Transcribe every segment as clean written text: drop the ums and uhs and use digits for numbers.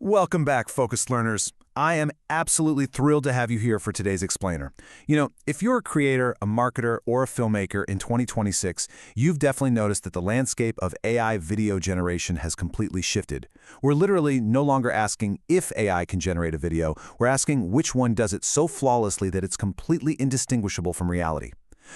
Welcome back, focused learners. I am absolutely thrilled to have you here for today's explainer. If you're a creator, a marketer, or a filmmaker in 2026, you've definitely noticed that the landscape of AI video generation has completely shifted. We're literally no longer asking if AI can generate a video, we're asking which one does it so flawlessly that it's completely indistinguishable from reality.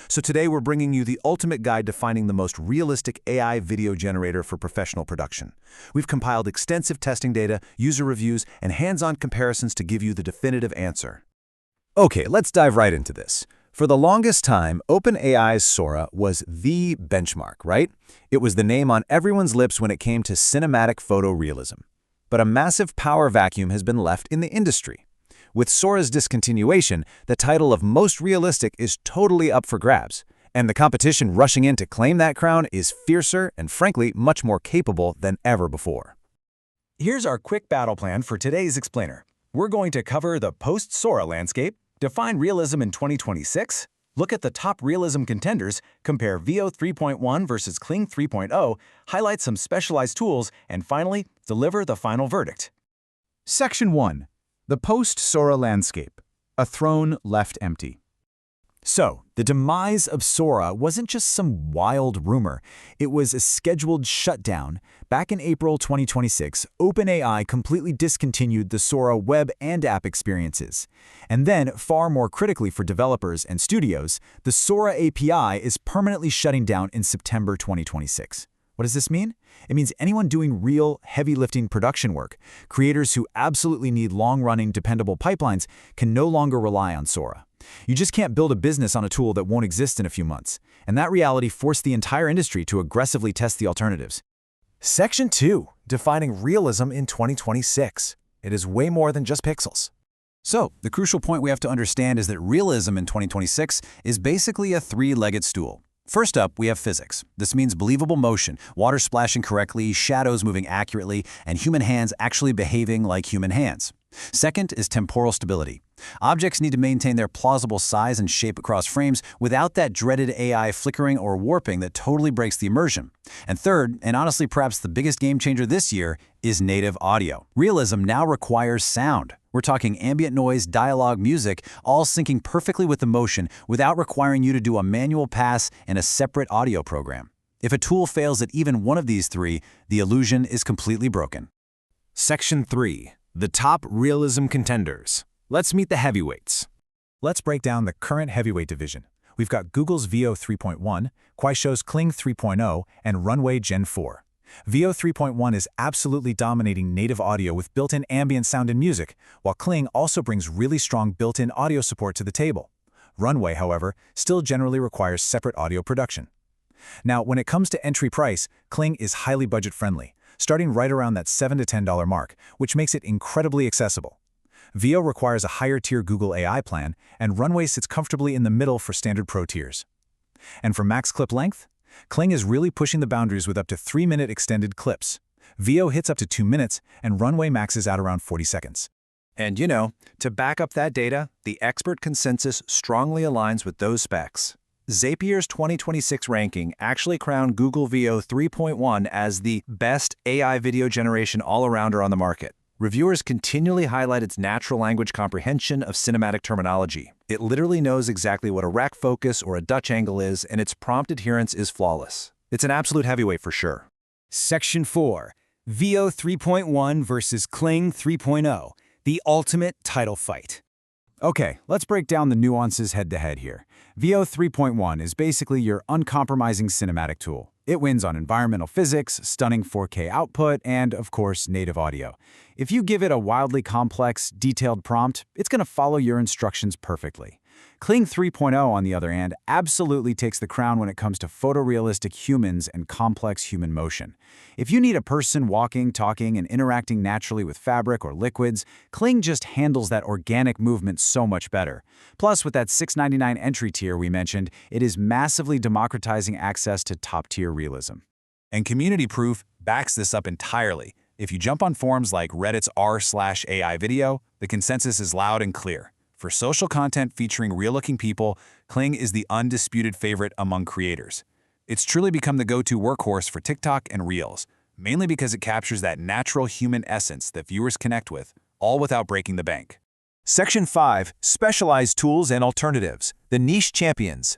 So today we're bringing you the ultimate guide to finding the most realistic AI video generator for professional production. We've compiled extensive testing data, user reviews, and hands-on comparisons to give you the definitive answer. Okay, let's dive right into this. For the longest time, OpenAI's Sora was the benchmark, right? It was the name on everyone's lips when it came to cinematic photorealism. But a massive power vacuum has been left in the industry. With Sora's discontinuation, the title of most realistic is totally up for grabs, and the competition rushing in to claim that crown is fiercer and frankly much more capable than ever before. Here's our quick battle plan for today's explainer. We're going to cover the post-Sora landscape, define realism in 2026, look at the top realism contenders, compare Veo 3.1 versus Kling 3.0, highlight some specialized tools, and finally, deliver the final verdict. Section 1. The post-Sora landscape, a throne left empty. So, the demise of Sora wasn't just some wild rumor. It was a scheduled shutdown. Back in April 2026, OpenAI completely discontinued the Sora web and app experiences. And then, far more critically for developers and studios, the Sora API is permanently shutting down in September 2026. What does this mean? It means anyone doing real, heavy-lifting production work, creators who absolutely need long-running, dependable pipelines, can no longer rely on Sora. You just can't build a business on a tool that won't exist in a few months. And that reality forced the entire industry to aggressively test the alternatives. Section 2. Defining realism in 2026. It is way more than just pixels. So, the crucial point we have to understand is that realism in 2026 is basically a three-legged stool. First up, we have physics. This means believable motion, water splashing correctly, shadows moving accurately, and human hands actually behaving like human hands. Second is temporal stability. Objects need to maintain their plausible size and shape across frames without that dreaded AI flickering or warping that totally breaks the immersion. And third, and honestly perhaps the biggest game changer this year, is native audio. Realism now requires sound. We're talking ambient noise, dialogue, music, all syncing perfectly with the motion without requiring you to do a manual pass in a separate audio program. If a tool fails at even one of these three, the illusion is completely broken. Section 3. The top realism contenders. Let's meet the heavyweights. Let's break down the current heavyweight division. We've got Google's Veo 3.1, Kuaishou's Kling 3.0, and Runway Gen-4. Veo 3.1 is absolutely dominating native audio with built-in ambient sound and music, while Kling also brings really strong built-in audio support to the table. Runway, however, still generally requires separate audio production. Now, when it comes to entry price, Kling is highly budget-friendly, starting right around that $7 to $10 mark, which makes it incredibly accessible. Veo requires a higher-tier Google AI plan, and Runway sits comfortably in the middle for standard Pro tiers. And for max clip length, Kling is really pushing the boundaries with up to 3-minute extended clips. Veo hits up to 2 minutes, and Runway maxes out around 40 seconds. And to back up that data, the expert consensus strongly aligns with those specs. Zapier's 2026 ranking actually crowned Google Veo 3.1 as the best AI video generation all-arounder on the market. Reviewers continually highlight its natural language comprehension of cinematic terminology. It literally knows exactly what a rack focus or a Dutch angle is, and its prompt adherence is flawless. It's an absolute heavyweight for sure. Section 4. Veo 3.1 versus Kling 3.0. The ultimate title fight. Okay, let's break down the nuances head-to-head here. Veo 3.1 is basically your uncompromising cinematic tool. It wins on environmental physics, stunning 4K output, and, of course, native audio. If you give it a wildly complex, detailed prompt, it's going to follow your instructions perfectly. Kling 3.0, on the other hand, absolutely takes the crown when it comes to photorealistic humans and complex human motion. If you need a person walking, talking, and interacting naturally with fabric or liquids, Kling just handles that organic movement so much better. Plus, with that $6.99 entry tier we mentioned, it is massively democratizing access to top-tier realism. And Community Proof backs this up entirely. If you jump on forums like Reddit's r/AI video, the consensus is loud and clear. For social content featuring real-looking people, Kling is the undisputed favorite among creators. It's truly become the go-to workhorse for TikTok and Reels. mainly because it captures that natural human essence that viewers connect with, all without breaking the bank. Section 5. Specialized Tools and Alternatives. The Niche Champions.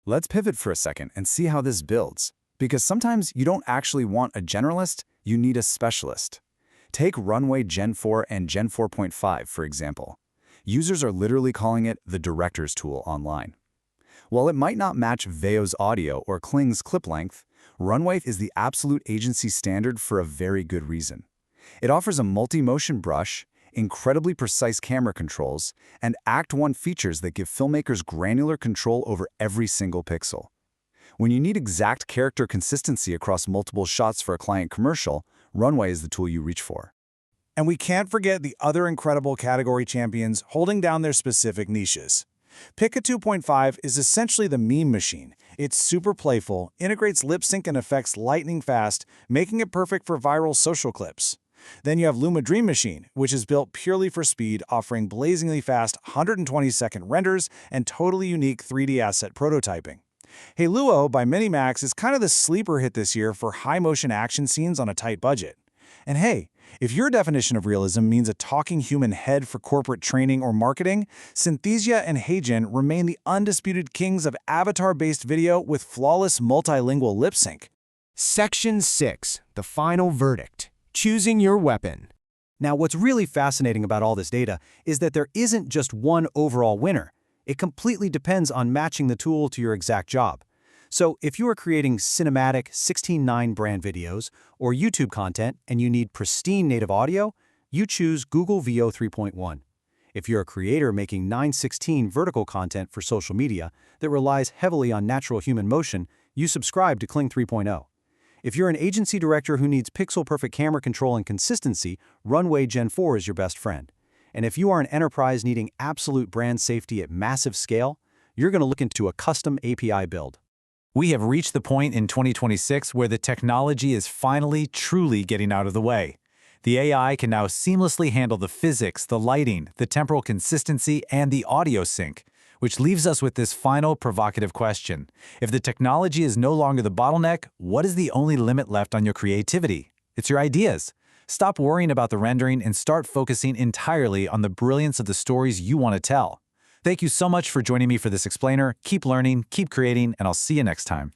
Let's pivot for a second and see how this builds. Because sometimes you don't actually want a generalist, you need a specialist. Take Runway Gen-4 and Gen-4.5, for example. Users are literally calling it the director's tool online. While it might not match Veo's audio or Kling's clip length, Runway is the absolute agency standard for a very good reason. It offers a multi-motion brush, incredibly precise camera controls, and Act 1 features that give filmmakers granular control over every single pixel. When you need exact character consistency across multiple shots for a client commercial, Runway is the tool you reach for. And we can't forget the other incredible category champions holding down their specific niches. Pika 2.5 is essentially the meme machine. It's super playful, integrates lip sync and effects lightning fast, making it perfect for viral social clips. Then you have Luma Dream Machine, which is built purely for speed, offering blazingly fast 120-second renders and totally unique 3D asset prototyping. Hey Luo by Minimax is kind of the sleeper hit this year for high-motion action scenes on a tight budget. And hey, if your definition of realism means a talking human head for corporate training or marketing, Synthesia and Heijin remain the undisputed kings of avatar-based video with flawless multilingual lip sync. Section 6. The Final Verdict. Choosing your weapon. Now, what's really fascinating about all this data is that there isn't just one overall winner. It completely depends on matching the tool to your exact job. So if you are creating cinematic 16:9 brand videos or YouTube content and you need pristine native audio, you choose Google Veo 3.1. If you're a creator making 9:16 vertical content for social media that relies heavily on natural human motion, you subscribe to Kling 3.0. If you're an agency director who needs pixel-perfect camera control and consistency, Runway Gen-4 is your best friend. And if you are an enterprise needing absolute brand safety at massive scale, you're going to look into a custom API build. We have reached the point in 2026 where the technology is finally truly getting out of the way. The AI can now seamlessly handle the physics, the lighting, the temporal consistency, and the audio sync, which leaves us with this final provocative question. If the technology is no longer the bottleneck, what is the only limit left on your creativity? It's your ideas. Stop worrying about the rendering and start focusing entirely on the brilliance of the stories you want to tell. Thank you so much for joining me for this explainer. Keep learning, keep creating, and I'll see you next time.